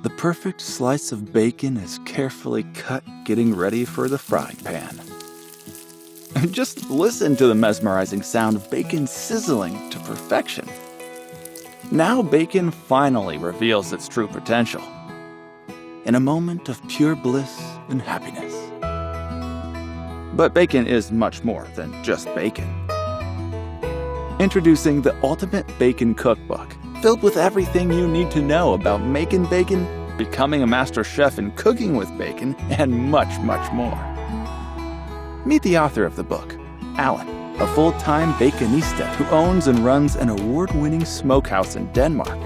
The perfect slice of bacon is carefully cut, getting ready for the frying pan. Just listen to the mesmerizing sound of bacon sizzling to perfection. Now bacon finally reveals its true potential, in a moment of pure bliss and happiness. But bacon is much more than just bacon. Introducing the Ultimate Bacon Cookbook, filled with everything you need to know about making bacon, becoming a master chef in cooking with bacon, and much, much more. Meet the author of the book, Alan, a full-time baconista who owns and runs an award-winning smokehouse in Denmark.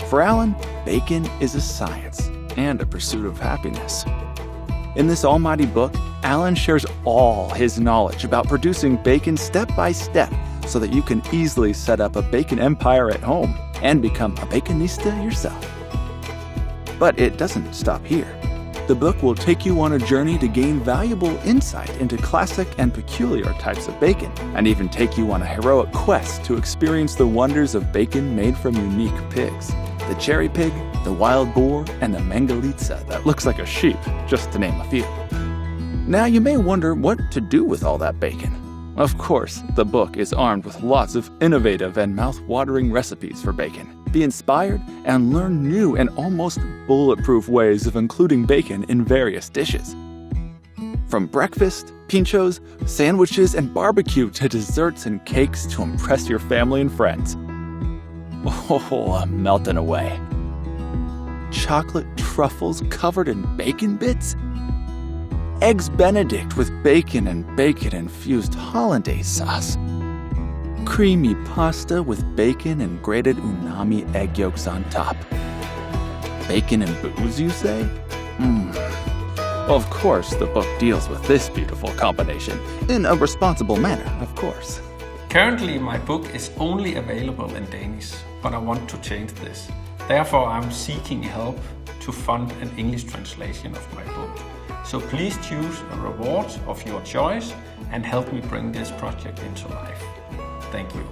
For Alan, bacon is a science and a pursuit of happiness. In this almighty book, Alan shares all his knowledge about producing bacon step by step so that you can easily set up a bacon empire at home and become a baconista yourself. But it doesn't stop here. The book will take you on a journey to gain valuable insight into classic and peculiar types of bacon, and even take you on a heroic quest to experience the wonders of bacon made from unique pigs. The cherry pig, the wild boar, and the mangalitsa that looks like a sheep, just to name a few. Now you may wonder what to do with all that bacon. Of course, the book is armed with lots of innovative and mouth-watering recipes for bacon. Be inspired and learn new and almost bulletproof ways of including bacon in various dishes. From breakfast, pinchos, sandwiches, and barbecue to desserts and cakes to impress your family and friends. Oh, I'm melting away. Chocolate truffles covered in bacon bits? Eggs Benedict with bacon and bacon-infused hollandaise sauce. Creamy pasta with bacon and grated unami egg yolks on top. Bacon and booze, you say? Of course, the book deals with this beautiful combination, in a responsible manner, of course. Currently, my book is only available in Danish, but I want to change this. Therefore, I'm seeking help to fund an English translation of my book. So please choose a reward of your choice and help me bring this project into life. Thank you.